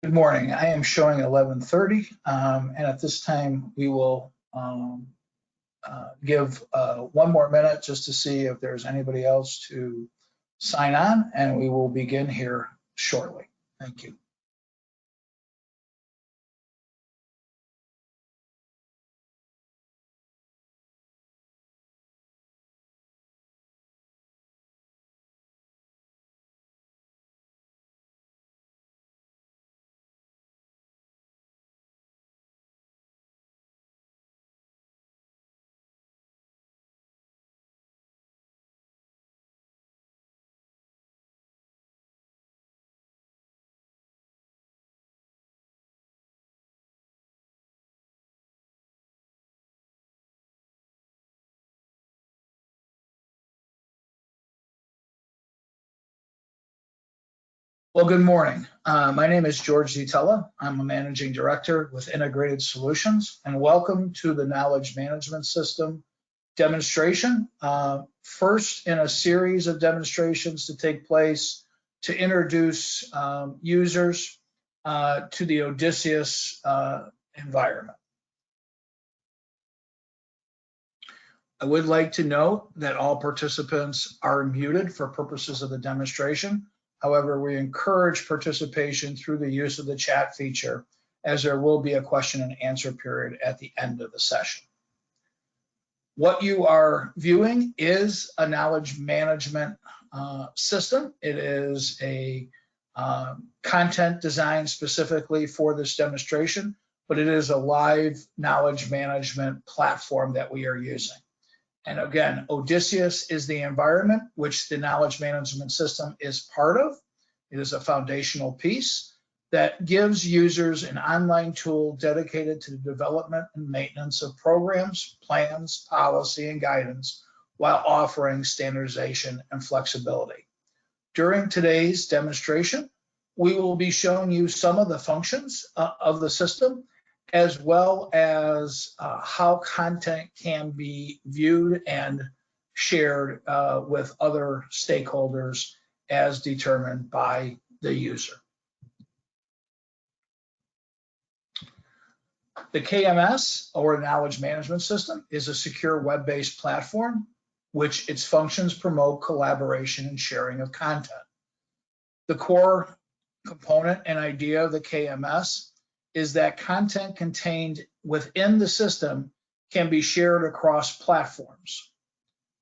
Good morning. I am showing 11:30, and at this time we will give 1 more minute just to see if there's anybody else to sign on, and we will begin here shortly. Thank you. Well, good morning. My name is George Zitella. I'm a managing director with Integrated Solutions, and welcome to the Knowledge Management System demonstration. First in a series of demonstrations to take place to introduce users to the Odysseus environment. I would like to note that all participants are muted for purposes of the demonstration. However, we encourage participation through the use of the chat feature, as there will be a question and answer period at the end of the session. What you are viewing is a knowledge management system. It is a content designed specifically for this demonstration, but it is a live knowledge management platform that we are using. And again, Odysseus is the environment which the knowledge management system is part of. It is a foundational piece that gives users an online tool dedicated to the development and maintenance of programs, plans, policy, and guidance, while offering standardization and flexibility. During today's demonstration, we will be showing you some of the functions of the system, as well as how content can be viewed and shared with other stakeholders as determined by the user. The KMS, or Knowledge Management System, is a secure web-based platform which its functions promote collaboration and sharing of content. The core component and idea of the KMS is that content contained within the system can be shared across platforms.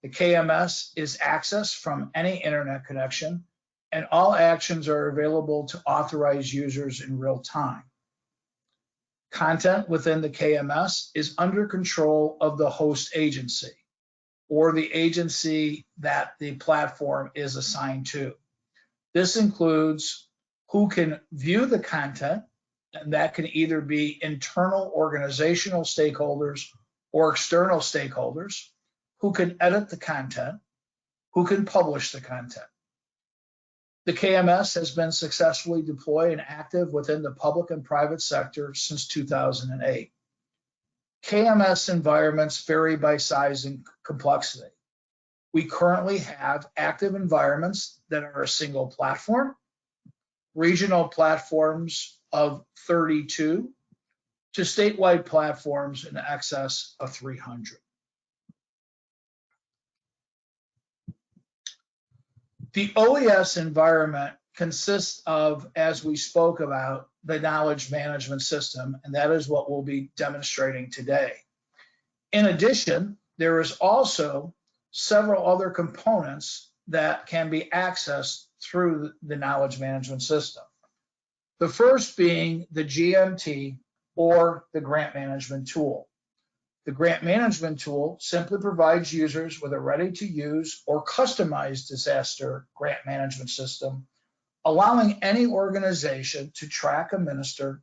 The KMS is accessed from any internet connection, and all actions are available to authorized users in real time. Content within the KMS is under control of the host agency, or the agency that the platform is assigned to. This includes who can view the content, and that can either be internal organizational stakeholders or external stakeholders, who can edit the content, who can publish the content. The KMS has been successfully deployed and active within the public and private sector since 2008. KMS environments vary by size and complexity. We currently have active environments that are a single platform, regional platforms of 32, to statewide platforms in excess of 300. The OES environment consists of, as we spoke about, the knowledge management system, and that is what we'll be demonstrating today. In addition, there is also several other components that can be accessed through the knowledge management system. The first being the GMT, or the grant management tool. The grant management tool simply provides users with a ready-to-use or customized disaster grant management system, allowing any organization to track, administer,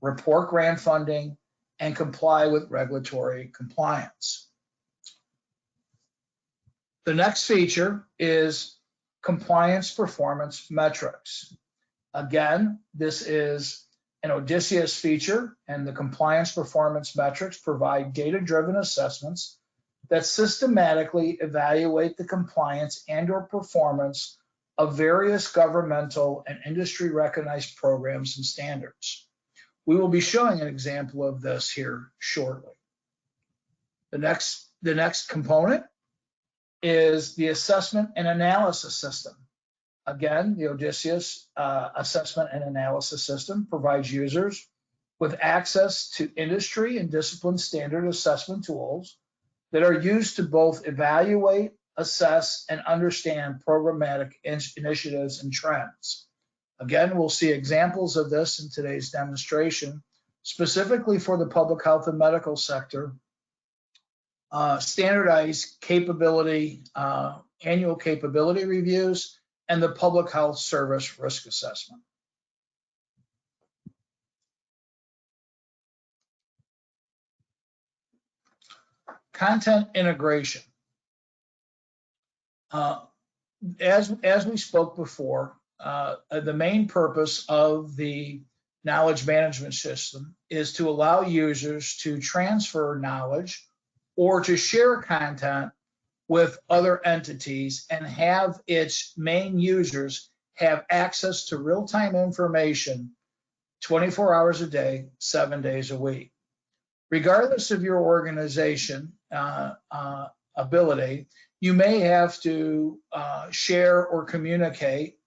report grant funding, and comply with regulatory compliance. The next feature is compliance performance metrics. Again, this is an Odysseus feature, and the compliance performance metrics provide data-driven assessments that systematically evaluate the compliance and/or performance of various governmental and industry recognized programs and standards. We will be showing an example of this here shortly. The next component is the assessment and analysis system. Again, the Odysseus assessment and analysis system provides users with access to industry and discipline standard assessment tools that are used to both evaluate, assess, and understand programmatic initiatives and trends. Again, we'll see examples of this in today's demonstration, specifically for the public health and medical sector. Standardized capability, annual capability reviews, and the public health service risk assessment. Content integration. As we spoke before, the main purpose of the knowledge management system is to allow users to transfer knowledge or to share content with other entities and have its main users have access to real-time information 24 hours a day, 7 days a week. Regardless of your organization ability, you may have to share or communicate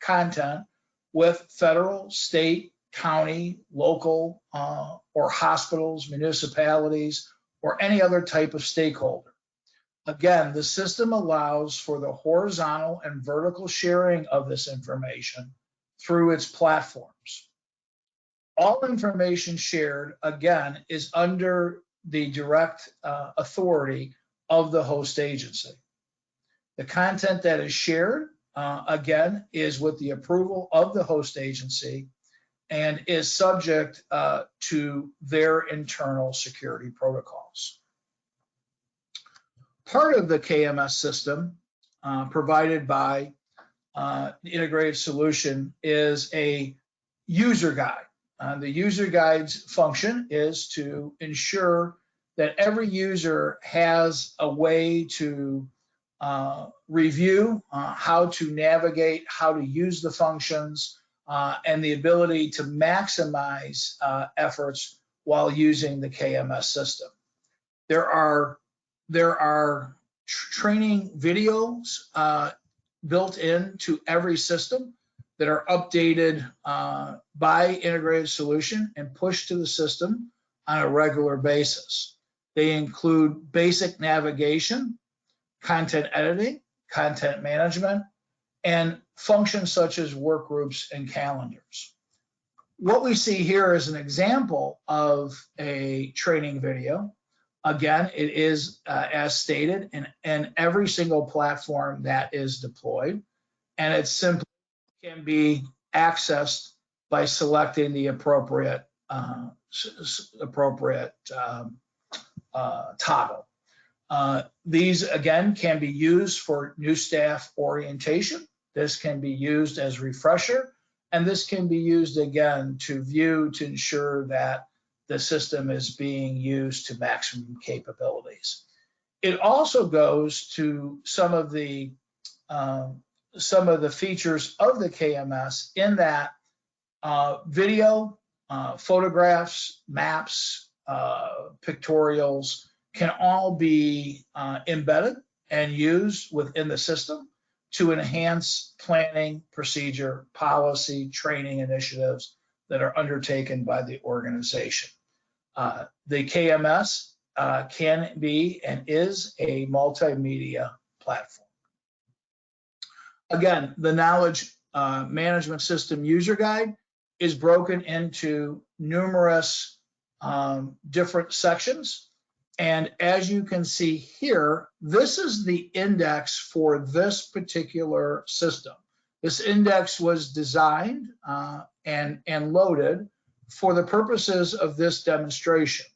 content with federal, state, county, local, or hospitals, municipalities, or any other type of stakeholder. Again, the system allows for the horizontal and vertical sharing of this information through its platforms. All information shared, again, is under the direct authority of the host agency. The content that is shared, again, is with the approval of the host agency and is subject to their internal security protocols. Part of the KMS system provided by the integrated solution is a user guide. The user guide's function is to ensure that every user has a way to review how to navigate, how to use the functions, and the ability to maximize efforts while using the KMS system. There are training videos built into every system that are updated by integrated solution and pushed to the system on a regular basis. They include basic navigation, content editing, content management, and functions such as work groups and calendars. What we see here is an example of a training video. Again, it is, as stated, in every single platform that is deployed, and it simply can be accessed by selecting the appropriate toggle. These, again, can be used for new staff orientation. This can be used as refresher, and this can be used, again, to view to ensure that the system is being used to maximum capabilities. It also goes to some of the features of the KMS in that video, photographs, maps, pictorials can all be embedded and used within the system to enhance planning, procedure, policy, training initiatives that are undertaken by the organization. The KMS can be and is a multimedia platform. Again, the knowledge management system user guide is broken into numerous different sections. And as you can see here, this is the index for this particular system. This index was designed and loaded for the purposes of this demonstration.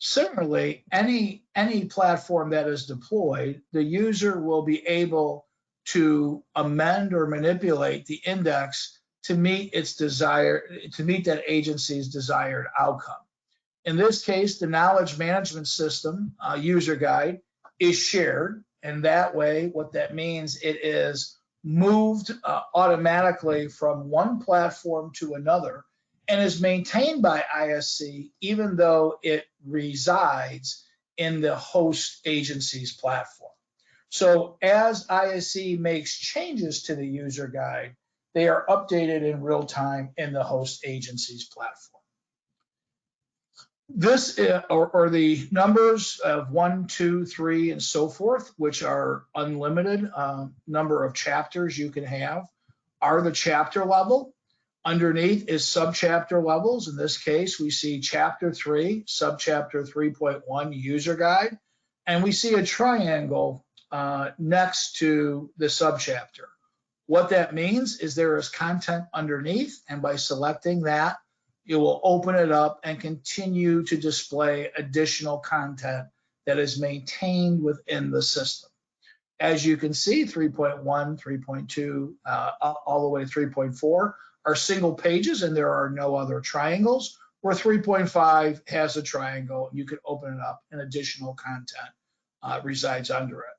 Similarly, any platform that is deployed, the user will be able to amend or manipulate the index to meet that agency's desired outcome. In this case, the knowledge management system user guide is shared, and that way, what that means, it is moved automatically from one platform to another and is maintained by ISC even though it resides in the host agency's platform. So as ISC makes changes to the user guide, they are updated in real time in the host agency's platform. This or the numbers of 1, 2, 3, and so forth, which are unlimited number of chapters you can have, are the chapter level. Underneath is subchapter levels. In this case, we see chapter 3, subchapter 3.1 user guide, and we see a triangle next to the subchapter. What that means is there is content underneath, and by selecting that, it will open it up and continue to display additional content that is maintained within the system. As you can see, 3.1, 3.2, all the way to 3.4 are single pages and there are no other triangles, where 3.5 has a triangle. You can open it up and additional content resides under it.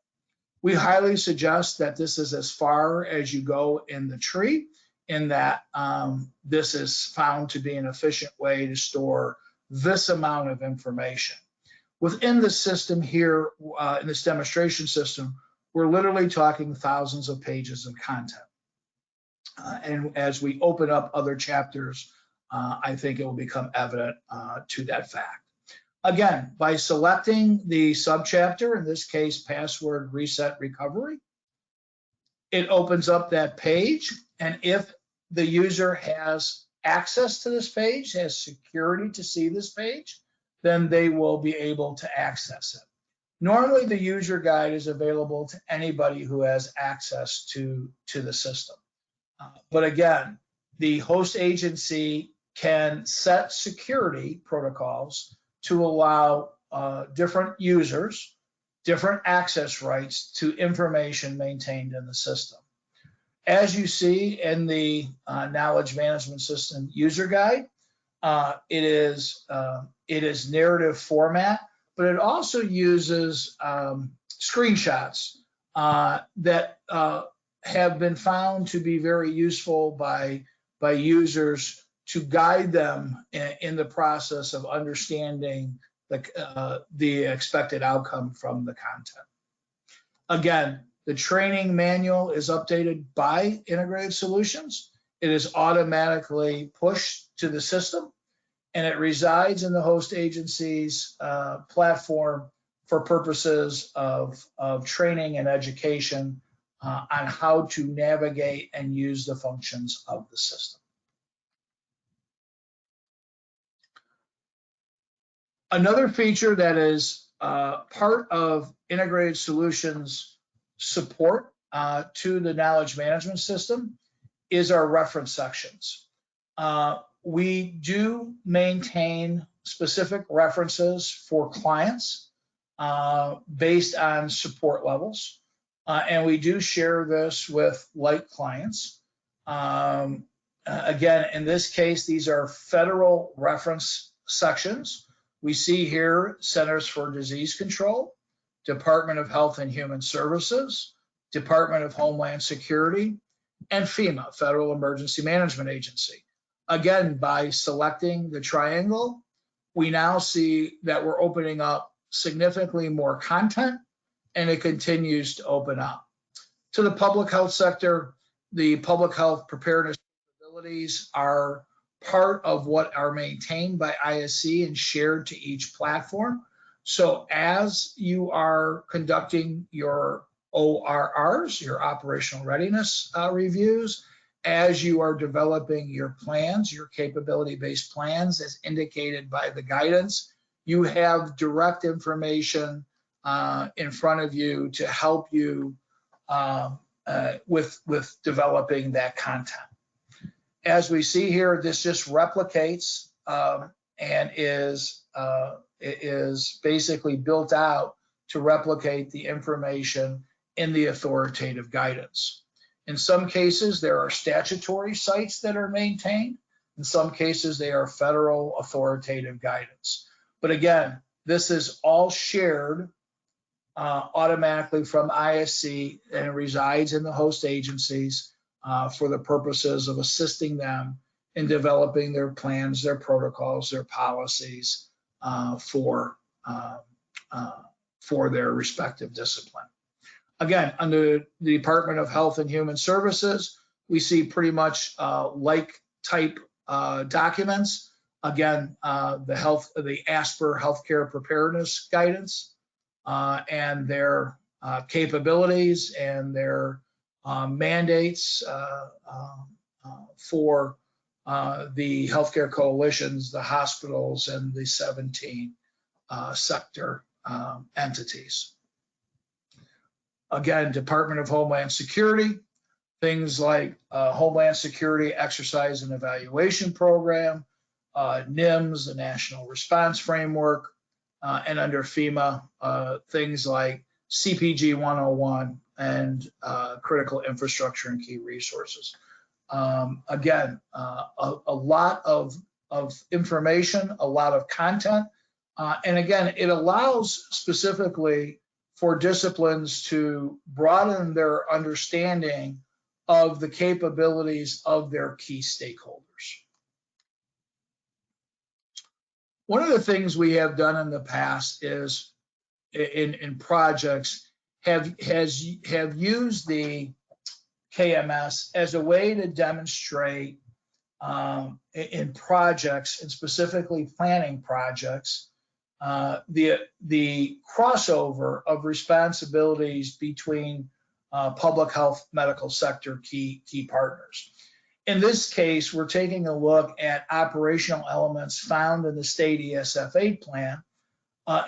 We highly suggest that this is as far as you go in the tree, in that this is found to be an efficient way to store this amount of information. Within the system here, in this demonstration system, we're literally talking thousands of pages of content. And as we open up other chapters, I think it will become evident to that fact. Again, by selecting the subchapter, in this case, password reset recovery, it opens up that page. And if the user has access to this page, has security to see this page, then they will be able to access it. Normally, the user guide is available to anybody who has access to the system. But again, the host agency can set security protocols to allow different users, different access rights to information maintained in the system. As you see in the knowledge management system user guide, it is narrative format, but it also uses screenshots that have been found to be very useful by users to guide them in the process of understanding the expected outcome from the content. Again, the training manual is updated by Integrated Solutions. It is automatically pushed to the system, and it resides in the host agency's platform for purposes of training and education on how to navigate and use the functions of the system. Another feature that is part of Integrated Solutions support to the knowledge management system is our reference sections. We do maintain specific references for clients based on support levels, and we do share this with like clients. Again, in this case, these are federal reference sections. We see here Centers for Disease Control, Department of Health and Human Services, Department of Homeland Security, and FEMA, Federal Emergency Management Agency. Again, by selecting the triangle, we now see that we're opening up significantly more content, and it continues to open up. To the public health sector, the public health preparedness capabilities are part of what are maintained by ISC and shared to each platform. So as you are conducting your ORRs, your operational readiness reviews, as you are developing your plans, your capability-based plans as indicated by the guidance, you have direct information in front of you to help you with developing that content. As we see here, this just replicates and is basically built out to replicate the information in the authoritative guidance. In some cases, there are statutory sites that are maintained. In some cases, they are federal authoritative guidance. But again, this is all shared automatically from ISC and resides in the host agencies for the purposes of assisting them in developing their plans, their protocols, their policies for their respective discipline. Again, under the Department of Health and Human Services, we see pretty much like type documents. Again, the ASPR healthcare preparedness guidance and their capabilities and their mandates for the healthcare coalitions, the hospitals, and the 17 sector entities. Again, Department of Homeland Security, things like Homeland Security Exercise and Evaluation Program, NIMS, the National Response Framework, and under FEMA, things like CPG 101 and Critical Infrastructure and Key Resources. Again, a lot of information, a lot of content, and again, it allows specifically for disciplines to broaden their understanding of the capabilities of their key stakeholders. One of the things we have done in the past is in projects have used the KMS as a way to demonstrate in projects, and specifically planning projects, the crossover of responsibilities between public health medical sector key partners. In this case, we're taking a look at operational elements found in the state ESF8 plan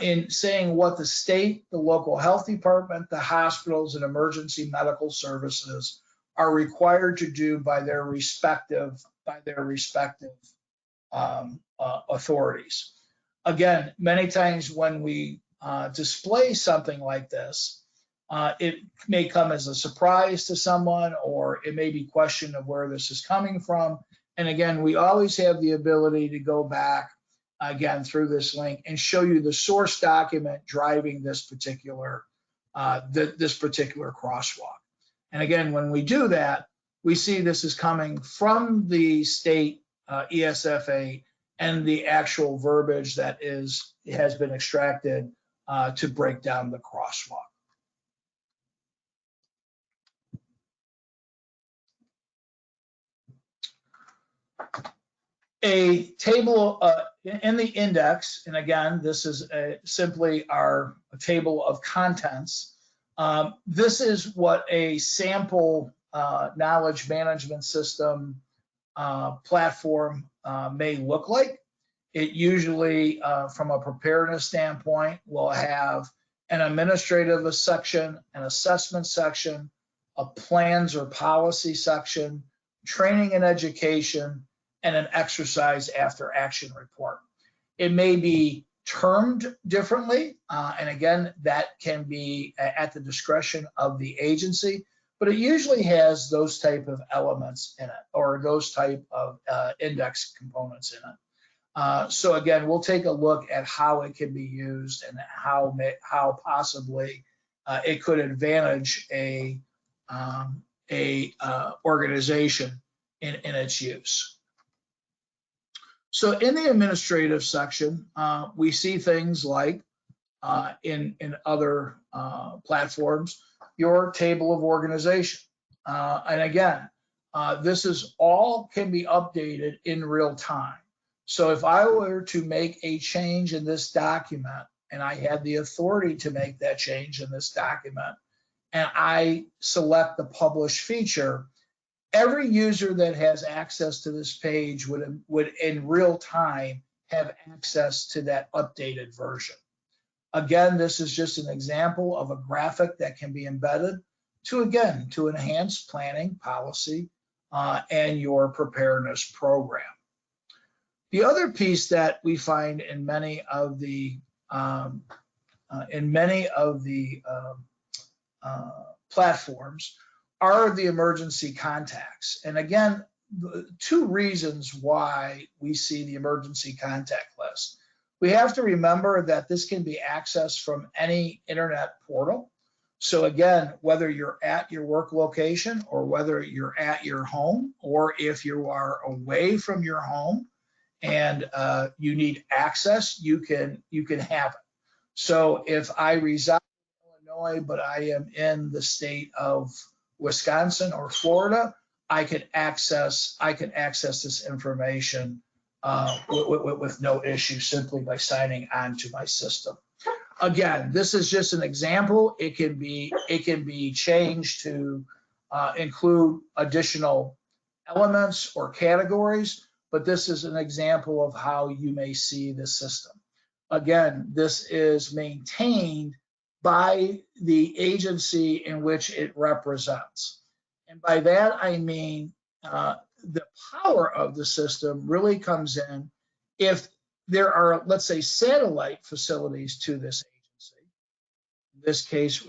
in saying what the state, the local health department, the hospitals, and emergency medical services are required to do by their respective authorities. Again, many times when we display something like this, it may come as a surprise to someone, or it may be questioned of where this is coming from. And again, we always have the ability to go back again through this link and show you the source document driving this particular crosswalk. And again, when we do that, we see this is coming from the state ESF8 and the actual verbiage that has been extracted to break down the crosswalk. A table in the index, and again, this is simply our table of contents. This is what a sample knowledge management system platform may look like. It usually, from a preparedness standpoint, will have an administrative section, an assessment section, a plans or policy section, training and education, and an exercise after action report. It may be termed differently, and again, that can be at the discretion of the agency, but it usually has those type of elements in it, or those type of index components in it. So again, we'll take a look at how it can be used and how possibly it could advantage a organization in its use. So in the administrative section, we see things like in other platforms, your table of organization. And again, this is all can be updated in real time. So if I were to make a change in this document, and I had the authority to make that change in this document, and I select the publish feature, every user that has access to this page would in real time have access to that updated version. Again, this is just an example of a graphic that can be embedded to enhance planning, policy, and your preparedness program. The other piece that we find in many of the platforms are the emergency contacts. And again, two reasons why we see the emergency contact list. We have to remember that this can be accessed from any internet portal. So again, whether you're at your work location or whether you're at your home, or if you are away from your home and you need access, you can have it. So if I reside in Illinois, but I am in the state of Wisconsin or Florida, I can access this information with no issue, simply by signing on to my system. Again, this is just an example. It can be changed to include additional elements or categories, but this is an example of how you may see the system. Again, this is maintained by the agency in which it represents. And by that, I mean the power of the system really comes in if there are, let's say, satellite facilities to this agency. In this case,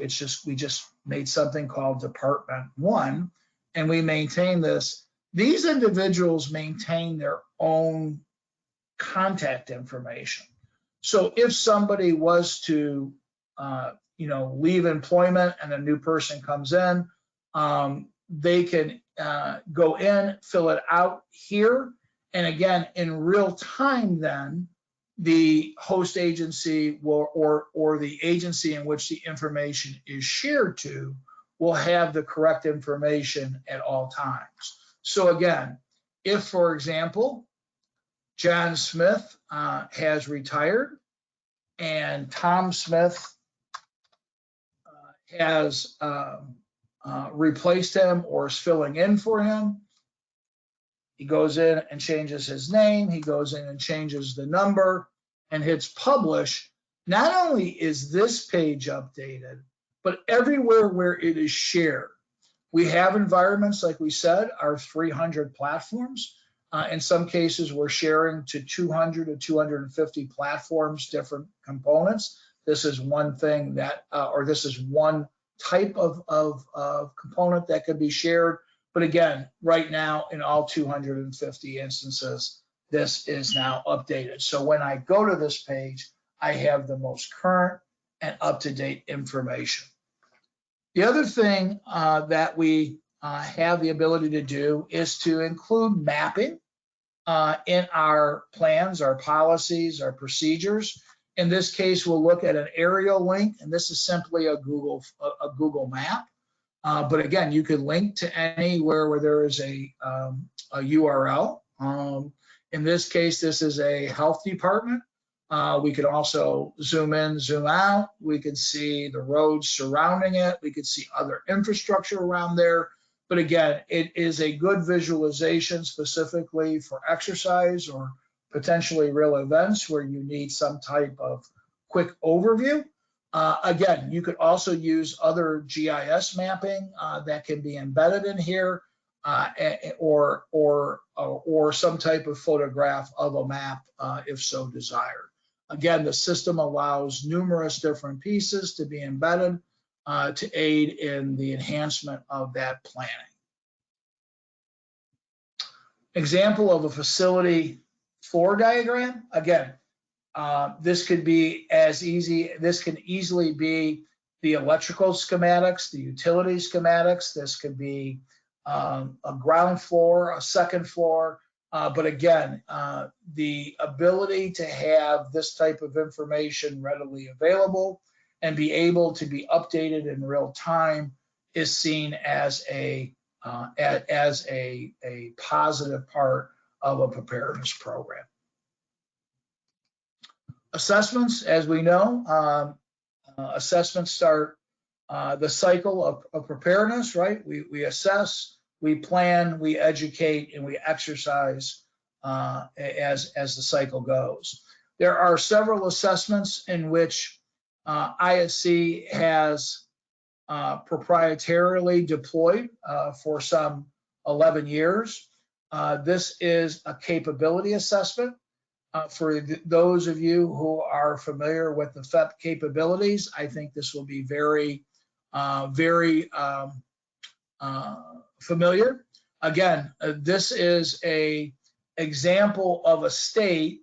we just made something called Department 1, and we maintain this. These individuals maintain their own contact information. So if somebody was to, leave employment and a new person comes in, they can go in, fill it out here, and again, in real time, then the host agency will, or the agency in which the information is shared to, will have the correct information at all times. So again, if, for example, John Smith has retired and Tom Smith has replaced him or is filling in for him, he goes in and changes his name, he goes in and changes the number and hits publish. Not only is this page updated, but everywhere where it is shared. We have environments, like we said, our 300 platforms. In some cases, we're sharing to 200 to 250 platforms, different components. This is one thing that, or this is one type of component that could be shared. But again, right now, in all 250 instances, this is now updated. So when I go to this page, I have the most current and up-to-date information. The other thing that we have the ability to do is to include mapping in our plans, our policies, our procedures. In this case, we'll look at an aerial link, and this is simply a Google map. But again, you could link to anywhere where there is a URL. In this case, this is a health department. We could also zoom in, zoom out. We could see the roads surrounding it. We could see other infrastructure around there. But again, it is a good visualization specifically for exercise or potentially real events where you need some type of quick overview. Again, you could also use other GIS mapping that can be embedded in here, or some type of photograph of a map if so desired. Again, the system allows numerous different pieces to be embedded to aid in the enhancement of that planning. Example of a facility floor diagram. Again, this could be this can easily be the electrical schematics, the utility schematics. This could be a ground floor, a second floor. But again, the ability to have this type of information readily available and be able to be updated in real time is seen as a positive part of a preparedness program. Assessments, as we know, assessments start the cycle of preparedness, right? We assess, we plan, we educate, and we exercise as the cycle goes. There are several assessments in which ISC has proprietarily deployed for some 11 years. This is a capability assessment. For those of you who are familiar with the FEP capabilities, I think this will be very familiar. Again, this is an example of a state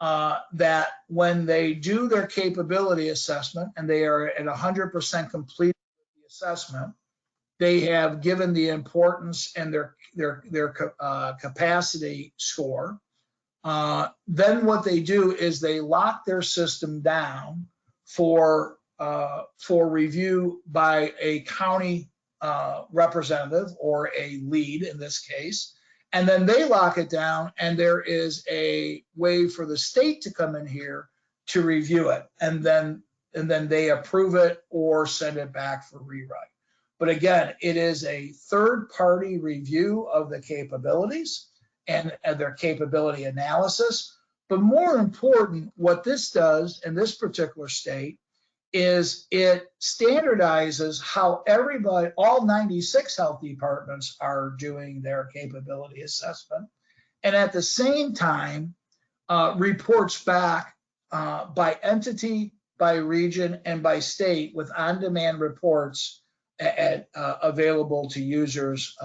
that when they do their capability assessment and they are at 100% complete with the assessment, they have given the importance and their capacity score. Then what they do is they lock their system down for review by a county representative or a lead in this case, and then they lock it down, and there is a way for the state to come in here to review it, and then they approve it or send it back for rewrite. But again, it is a third-party review of the capabilities and their capability analysis. But more important, what this does in this particular state is it standardizes how everybody, all 96 health departments are doing their capability assessment, and at the same time reports back by entity, by region, and by state with on-demand reports available to users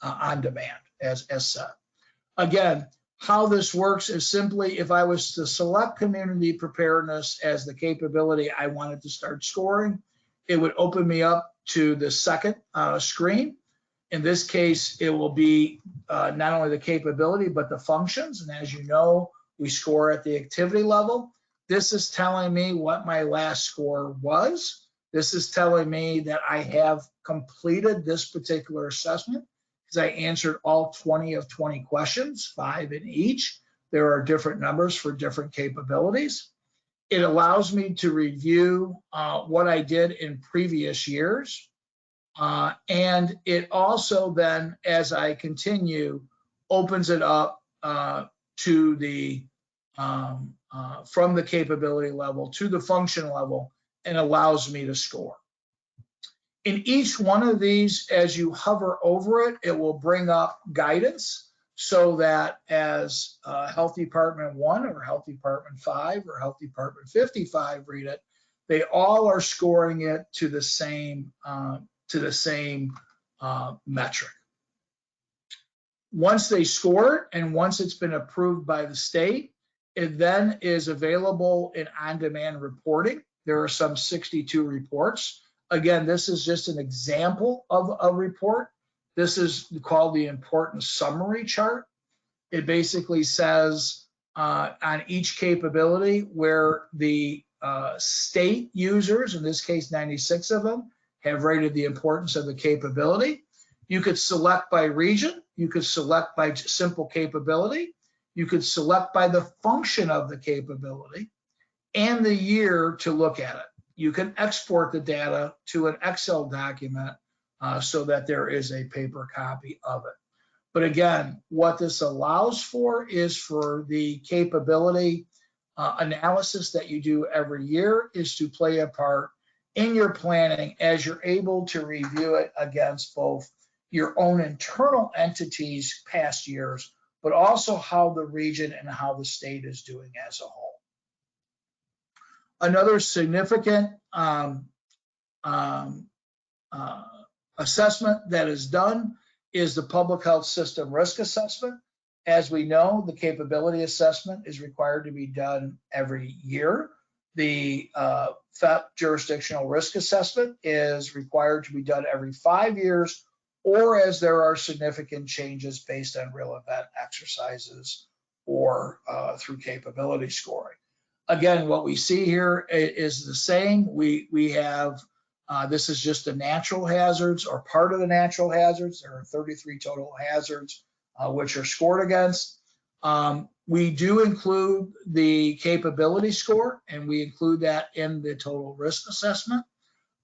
on demand as set. Again, how this works is simply, if I was to select community preparedness as the capability I wanted to start scoring, it would open me up to the second screen. In this case, it will be not only the capability, but the functions. And as you know, we score at the activity level. This is telling me what my last score was. This is telling me that I have completed this particular assessment, because I answered all 20 of 20 questions, 5 in each. There are different numbers for different capabilities. It allows me to review what I did in previous years. And it also then, as I continue, opens it up to the, from the capability level to the function level, and allows me to score. In each one of these, as you hover over it, it will bring up guidance, so that as Health Department 1 or Health Department 5 or Health Department 55 read it, they all are scoring it to the same metric. Once they score it, and once it's been approved by the state, it then is available in on-demand reporting. There are some 62 reports. Again, this is just an example of a report. This is called the importance summary chart. It basically says on each capability where the state users, in this case 96 of them, have rated the importance of the capability. You could select by region. You could select by simple capability. You could select by the function of the capability and the year to look at it. You can export the data to an Excel document so that there is a paper copy of it. But again, what this allows for is for the capability analysis that you do every year is to play a part in your planning as you're able to review it against both your own internal entities past years, but also how the region and how the state is doing as a whole. Another significant assessment that is done is the public health system risk assessment. As we know, the capability assessment is required to be done every year. The FEP jurisdictional risk assessment is required to be done every 5 years, or as there are significant changes based on real event exercises or through capability scoring. Again, what we see here is the same. We have, this is just the natural hazards or part of the natural hazards. There are 33 total hazards which are scored against. We do include the capability score, and we include that in the total risk assessment.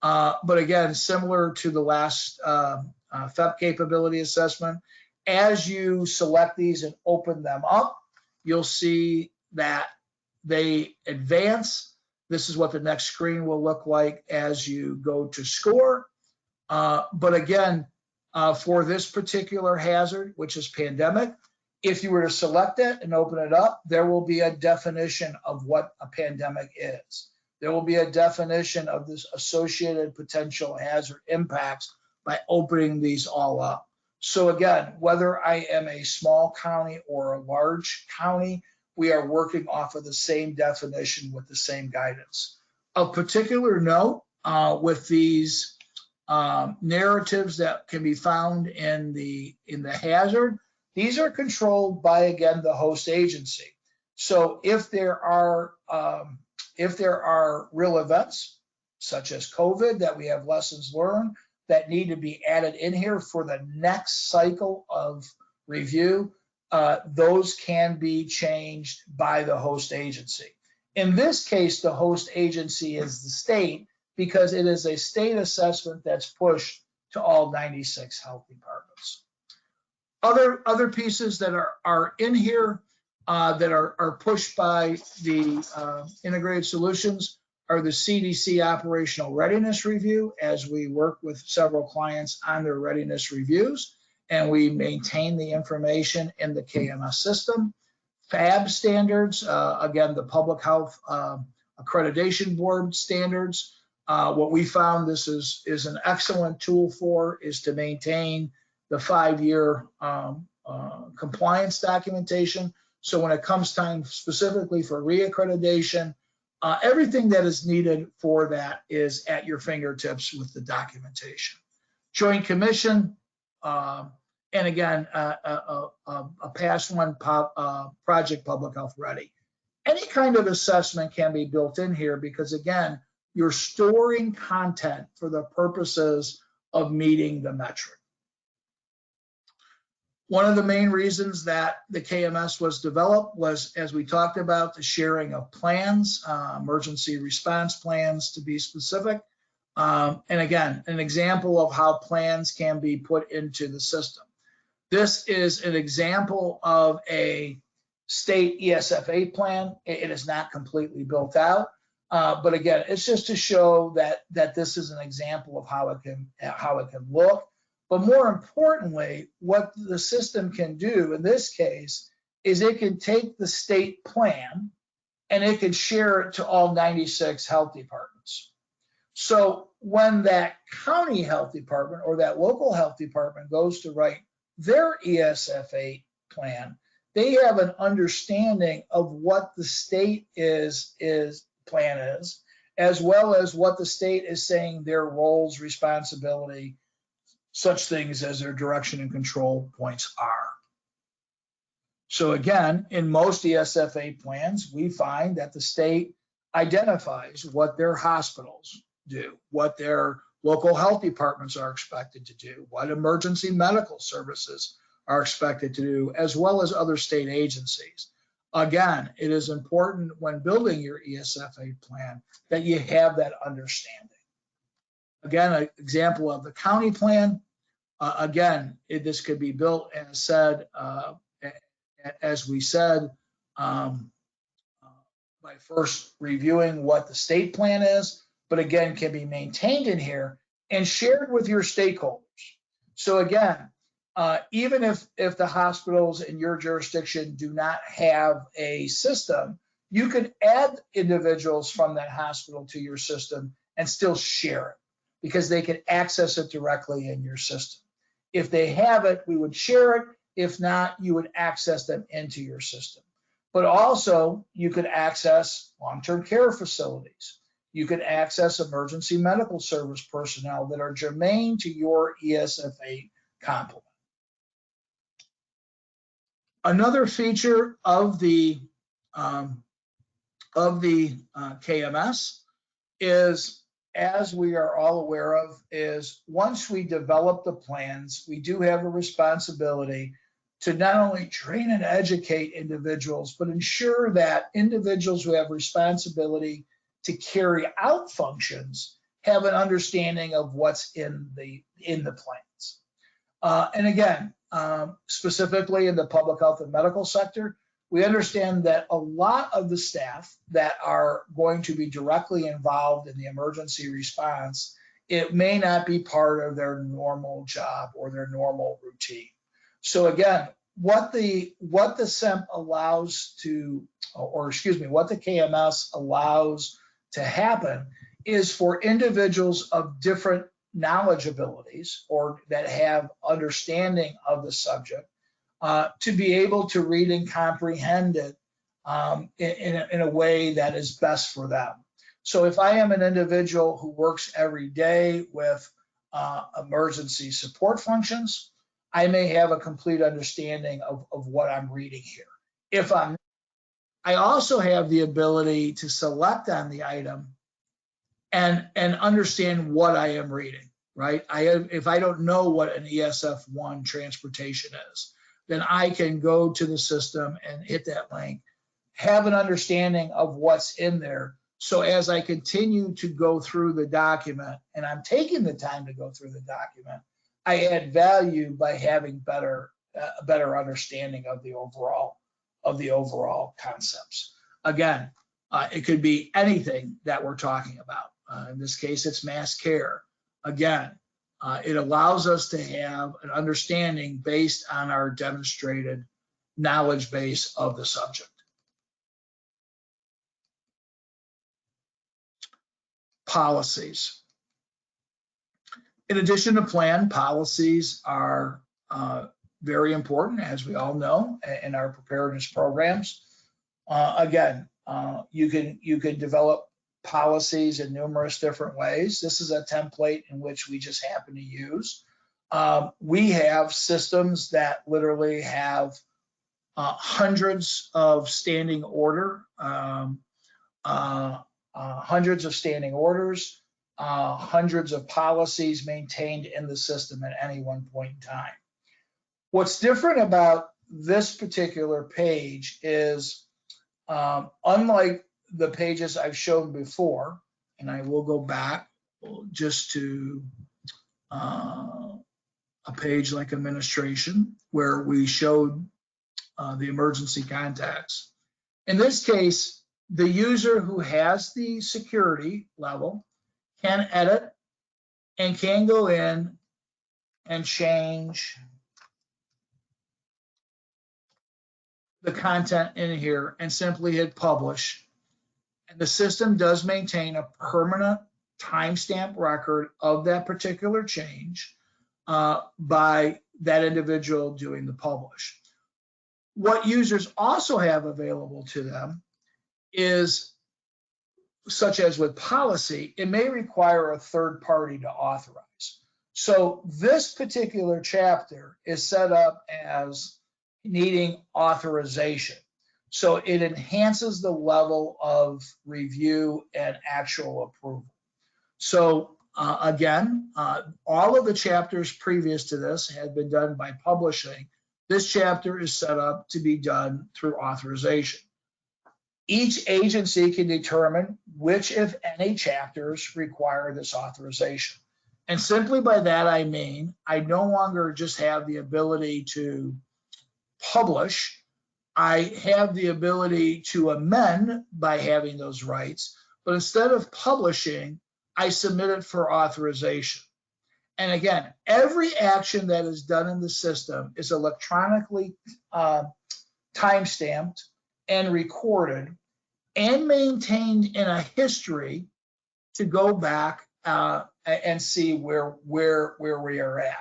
But again, similar to the last FEP capability assessment, as you select these and open them up, you'll see that they advance. This is what the next screen will look like as you go to score. But again, for this particular hazard, which is pandemic, if you were to select it and open it up, there will be a definition of what a pandemic is. There will be a definition of this associated potential hazard impacts by opening these all up. So again, whether I am a small county or a large county, we are working off of the same definition with the same guidance. Of particular note, with these narratives that can be found in the hazard, these are controlled by, again, the host agency. So if there are real events such as COVID that we have lessons learned that need to be added in here for the next cycle of review, those can be changed by the host agency. In this case, the host agency is the state, because it is a state assessment that's pushed to all 96 health departments. Other pieces that are in here that are pushed by the integrated solutions are the CDC operational readiness review, as we work with several clients on their readiness reviews, and we maintain the information in the KMS system. FAB standards, again, the Public Health Accreditation Board standards. What we found this is an excellent tool for is to maintain the 5-year compliance documentation. So when it comes time specifically for reaccreditation, everything that is needed for that is at your fingertips with the documentation. Joint Commission, and again, a past one project Public Health Ready. Any kind of assessment can be built in here because, again, you're storing content for the purposes of meeting the metric. One of the main reasons that the KMS was developed was, as we talked about, the sharing of plans, emergency response plans to be specific. And again, an example of how plans can be put into the system. This is an example of a state ESFA plan. It is not completely built out, but again, it's just to show that this is an example of how it can look. But more importantly, what the system can do in this case is it can take the state plan and it can share it to all 96 health departments. So when that county health department or that local health department goes to write their ESFA plan, they have an understanding of what the state plan is, as well as what the state is saying their roles, responsibility, such things as their direction and control points are. So again, in most ESFA plans, we find that the state identifies what their hospitals do, what their local health departments are expected to do, what emergency medical services are expected to do, as well as other state agencies. Again, it is important when building your ESFA plan that you have that understanding. Again, an example of the county plan. This could be built and said, as we said, by first reviewing what the state plan is, but again, can be maintained in here and shared with your stakeholders. So again, even if the hospitals in your jurisdiction do not have a system, you can add individuals from that hospital to your system and still share it because they can access it directly in your system. If they have it, we would share it. If not, you would access them into your system. But also, you could access long-term care facilities. You could access emergency medical service personnel that are germane to your ESFA complement. Another feature of the KMS is, as we are all aware of, is once we develop the plans, we do have a responsibility to not only train and educate individuals, but ensure that individuals who have responsibility to carry out functions have an understanding of what's in the plans. And again, specifically in the public health and medical sector, we understand that a lot of the staff that are going to be directly involved in the emergency response, it may not be part of their normal job or their normal routine. So again, what the SEMP allows to, or excuse me, what the KMS allows to happen is for individuals of different knowledge abilities or that have understanding of the subject to be able to read and comprehend it in a way that is best for them. So if I am an individual who works every day with emergency support functions, I may have a complete understanding of what I'm reading here. If I also have the ability to select on the item and understand what I am reading, right? If I don't know what an ESF1 transportation is, then I can go to the system and hit that link, have an understanding of what's in there. So as I continue to go through the document, and I'm taking the time to go through the document, I add value by having a better understanding of the overall concepts. Again, it could be anything that we're talking about. In this case, it's mass care. Again, it allows us to have an understanding based on our demonstrated knowledge base of the subject. Policies. In addition to plan, policies are very important, as we all know, in our preparedness programs. Again, you can develop policies in numerous different ways. This is a template in which we just happen to use. We have systems that literally have hundreds of standing orders, hundreds of policies maintained in the system at any one point in time. What's different about this particular page is, unlike the pages I've shown before, and I will go back just to a page like administration, where we showed the emergency contacts. In this case, the user who has the security level can edit and can go in and change the content in here and simply hit publish. And the system does maintain a permanent timestamp record of that particular change by that individual doing the publish. What users also have available to them is, such as with policy, it may require a third party to authorize. So this particular chapter is set up as needing authorization. So it enhances the level of review and actual approval. So again, all of the chapters previous to this had been done by publishing. This chapter is set up to be done through authorization. Each agency can determine which, if any, chapters require this authorization. And simply by that, I mean, I no longer just have the ability to publish. I have the ability to amend by having those rights, but instead of publishing, I submit it for authorization. And again, every action that is done in the system is electronically timestamped and recorded and maintained in a history to go back and see where we are at.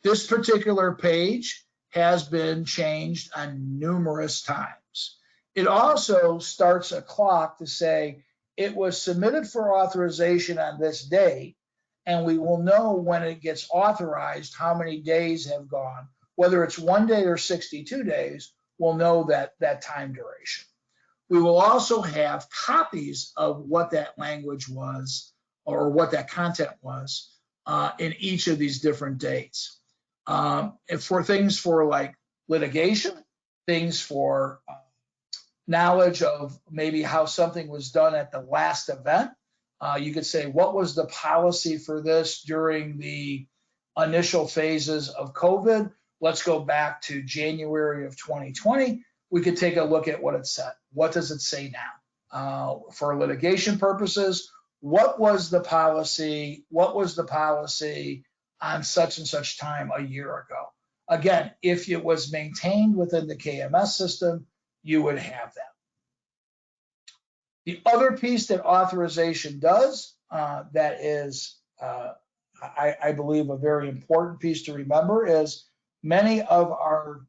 This particular page has been changed on numerous times. It also starts a clock to say it was submitted for authorization on this date, and we will know when it gets authorized how many days have gone. Whether it's 1 day or 62 days, we'll know that time duration. We will also have copies of what that language was or what that content was in each of these different dates. For things for like litigation, things for knowledge of maybe how something was done at the last event, you could say, what was the policy for this during the initial phases of COVID? Let's go back to January of 2020. We could take a look at what it said. What does it say now? For litigation purposes, what was the policy? What was the policy on such and such time a year ago? Again, if it was maintained within the KMS system, you would have that. The other piece that authorization does, that is, I believe, a very important piece to remember, is many of our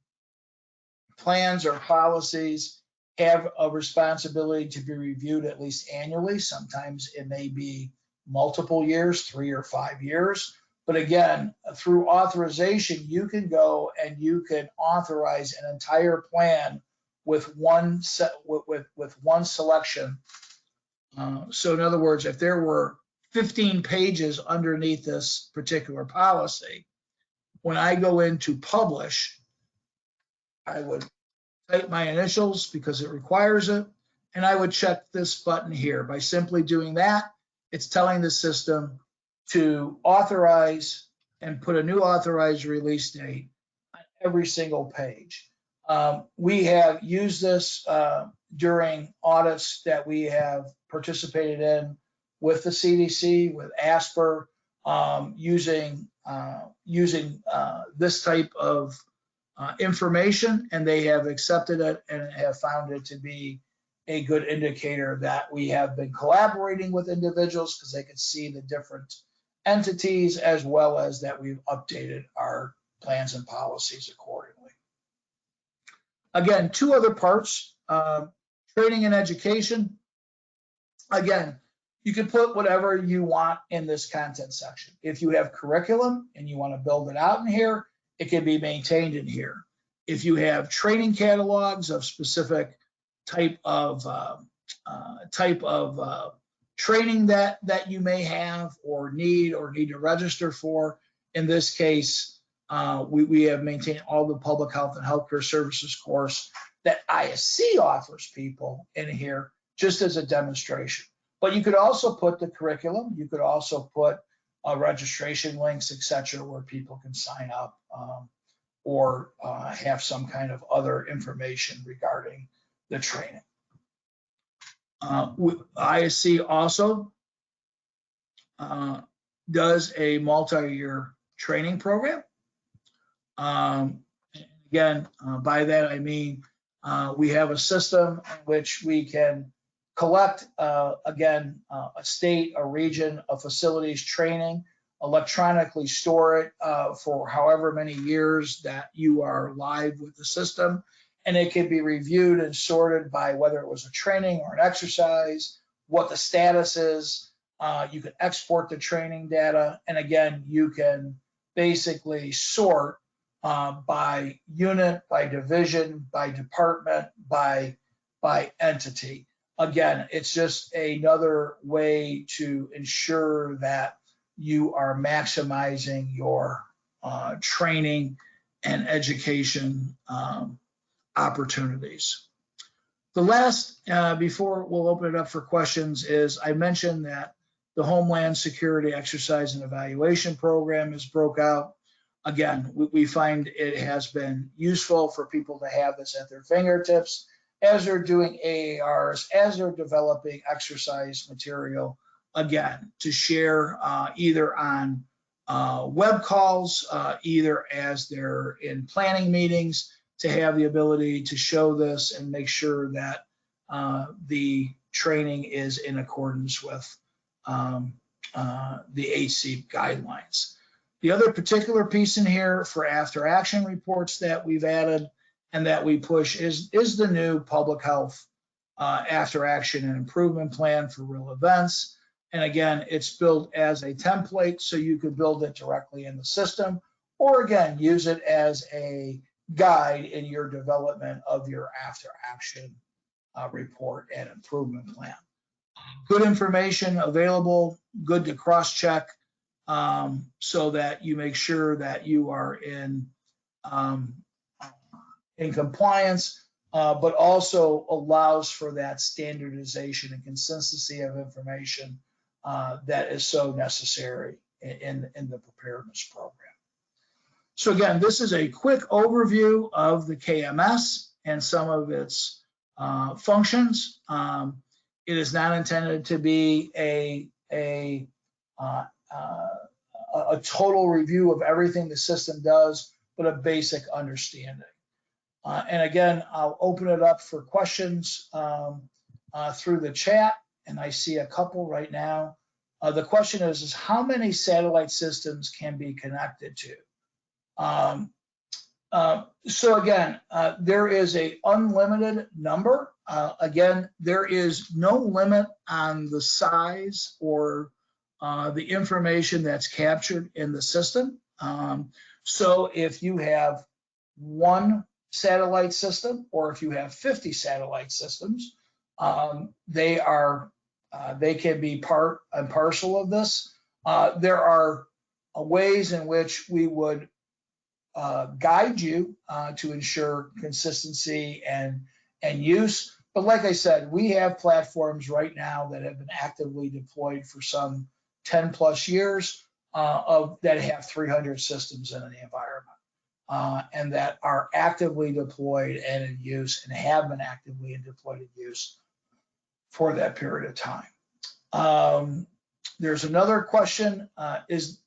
plans or policies have a responsibility to be reviewed at least annually. Sometimes it may be multiple years, 3 or 5 years. But again, through authorization, you can go and you can authorize an entire plan with one selection. So in other words, if there were 15 pages underneath this particular policy, when I go in to publish, I would type my initials because it requires it, and I would check this button here. By simply doing that, it's telling the system to authorize and put a new authorized release date on every single page. We have used this during audits that we have participated in with the CDC, with ASPR, using this type of information, and they have accepted it and have found it to be a good indicator that we have been collaborating with individuals because they can see the different entities, as well as that we've updated our plans and policies accordingly. Again, 2 other parts, training and education. Again, you can put whatever you want in this content section. If you have curriculum and you want to build it out in here, it can be maintained in here. If you have training catalogs of specific type of training that you may have or need to register for, in this case, we have maintained all the public health and healthcare services course that ISC offers people in here just as a demonstration. But you could also put the curriculum, you could also put registration links, etc., where people can sign up or have some kind of other information regarding the training. ISC also does a multi-year training program. Again, by that I mean we have a system in which we can collect, again, a state, a region, a facility's training, electronically store it for however many years that you are live with the system, and it can be reviewed and sorted by whether it was a training or an exercise, what the status is. You can export the training data, and again, you can basically sort by unit, by division, by department, by entity. Again, it's just another way to ensure that you are maximizing your training and education opportunities. The last, before we'll open it up for questions, is I mentioned that the Homeland Security Exercise and Evaluation Program is broke out. Again, we find it has been useful for people to have this at their fingertips as they're doing AARs, as they're developing exercise material, again, to share either on web calls, either as they're in planning meetings, to have the ability to show this and make sure that the training is in accordance with the HC guidelines. The other particular piece in here for after action reports that we've added and that we push is the new public health after action and improvement plan for real events. And again, it's built as a template, so you could build it directly in the system, or again, use it as a guide in your development of your after action report and improvement plan. Good information available, good to cross-check, so that you make sure that you are in compliance, but also allows for that standardization and consistency of information that is so necessary in the preparedness program. So again, this is a quick overview of the KMS and some of its functions. It is not intended to be a total review of everything the system does, but a basic understanding. And again, I'll open it up for questions through the chat, and I see a couple right now. The question is how many satellite systems can be connected to? So again, there is a unlimited number. Again, there is no limit on the size or the information that's captured in the system. So if you have one satellite system, or if you have 50 satellite systems, they can be part and parcel of this. There are ways in which we would guide you to ensure consistency and use. But like I said, we have platforms right now that have been actively deployed for some 10 plus years that have 300 systems in the environment and that are actively deployed and in use and have been actively deployed in use for that period of time. There's another question, is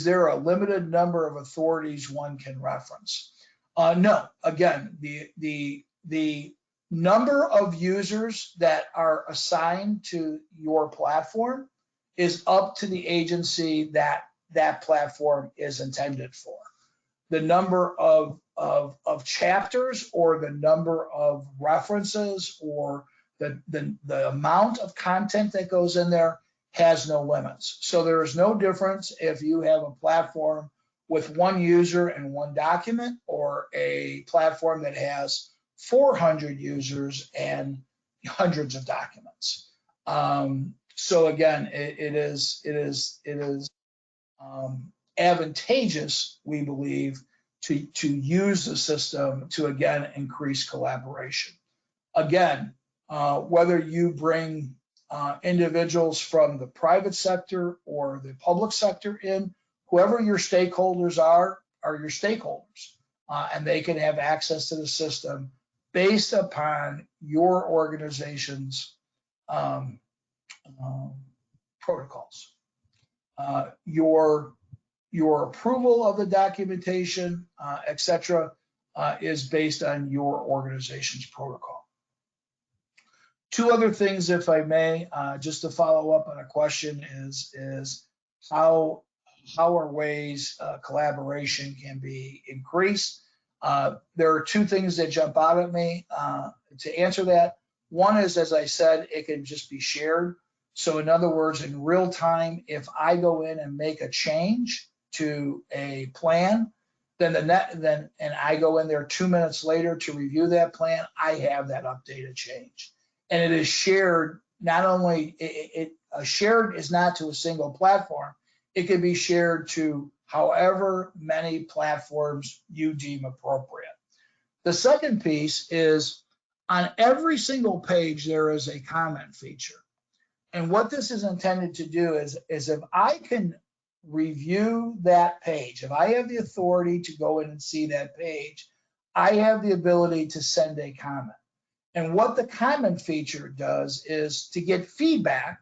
there a limited number of authorities one can reference? No. Again, the number of users that are assigned to your platform is up to the agency that that platform is intended for. The number of chapters or the number of references or the amount of content that goes in there has no limits. So there is no difference if you have a platform with one user and one document or a platform that has 400 users and hundreds of documents. So again, it is advantageous, we believe, to use the system to again increase collaboration. Again, whether you bring individuals from the private sector or the public sector in, whoever your stakeholders are your stakeholders, and they can have access to the system based upon your organization's protocols. Your approval of the documentation, etc., is based on your organization's protocol. Two other things, if I may, just to follow up on a question is how are ways collaboration can be increased? There are two things that jump out at me to answer that. One is, as I said, it can just be shared. So in other words, in real time, if I go in and make a change to a plan, then and I go in there 2 minutes later to review that plan, I have that updated change. And it is shared, not only, shared is not to a single platform, it can be shared to however many platforms you deem appropriate. The second piece is on every single page, there is a comment feature. And what this is intended to do is if I can review that page, if I have the authority to go in and see that page, I have the ability to send a comment. And what the comment feature does is to get feedback,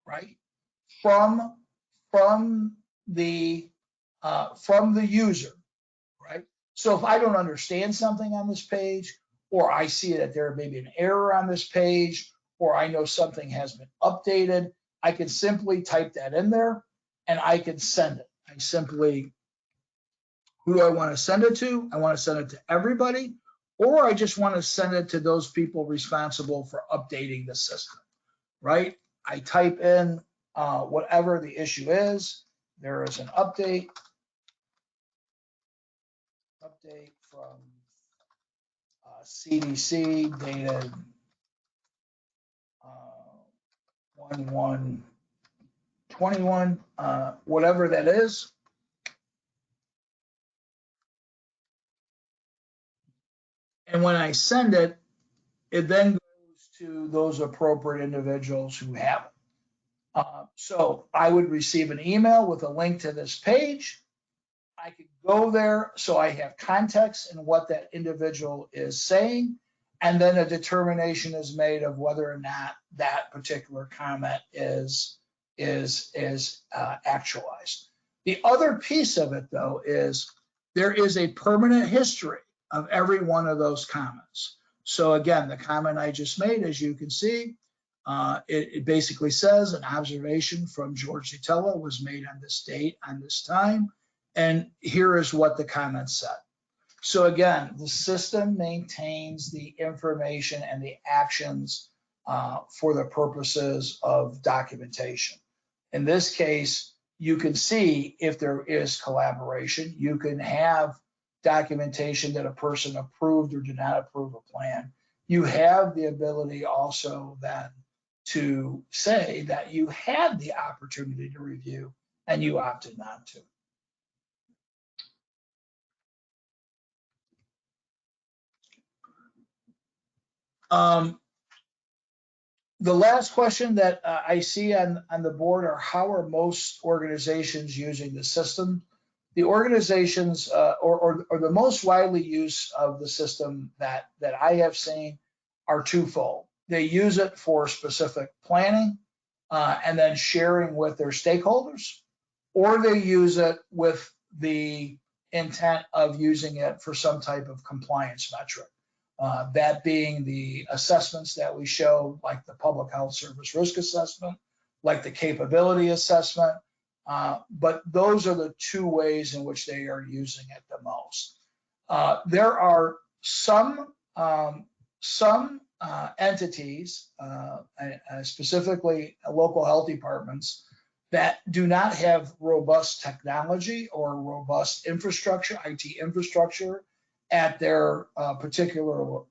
right, from the user, right? So if I don't understand something on this page, or I see that there may be an error on this page, or I know something has been updated, I can simply type that in there and I can send it. I simply, who do I want to send it to? I want to send it to everybody, or I just want to send it to those people responsible for updating the system, right? I type in whatever the issue is. There is an update from CDC dated 1/1/21, whatever that is. And when I send it, it then goes to those appropriate individuals who have it. So I would receive an email with a link to this page. I could go there so I have context in what that individual is saying, and then a determination is made of whether or not that particular comment is actualized. The other piece of it, though, is there is a permanent history of every one of those comments. So again, the comment I just made, as you can see, it basically says an observation from George Zutella was made on this date, on this time, and here is what the comment said. So again, the system maintains the information and the actions for the purposes of documentation. In this case, you can see if there is collaboration. You can have documentation that a person approved or did not approve a plan. You have the ability also then to say that you had the opportunity to review and you opted not to. The last question that I see on the board are, how are most organizations using the system? The organizations or the most widely used of the system that I have seen are twofold. They use it for specific planning and then sharing with their stakeholders, or they use it with the intent of using it for some type of compliance metric. That being the assessments that we show, like the public health service risk assessment, like the capability assessment. But those are the two ways in which they are using it the most. There are some entities, specifically local health departments, that do not have robust technology or robust infrastructure, IT infrastructure, at their particular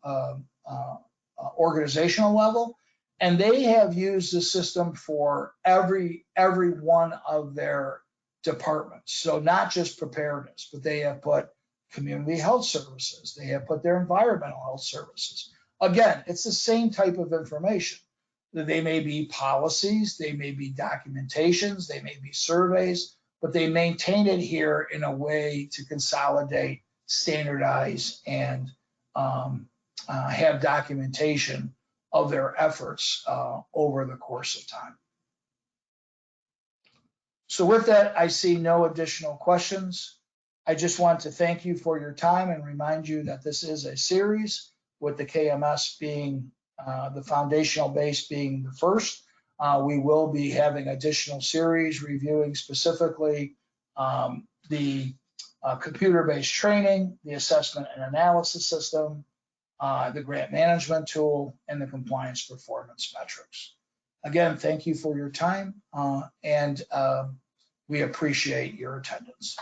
organizational level, and they have used the system for every one of their departments. So not just preparedness, but they have put community health services, they have put their environmental health services. Again, it's the same type of information. They may be policies, they may be documentations, they may be surveys, but they maintain it here in a way to consolidate, standardize, and have documentation of their efforts over the course of time. So with that, I see no additional questions. I just want to thank you for your time and remind you that this is a series, with the KMS being the foundational base being the first. We will be having additional series reviewing specifically the computer-based training, the assessment and analysis system, the grant management tool, and the compliance performance metrics. Again, thank you for your time, and we appreciate your attendance.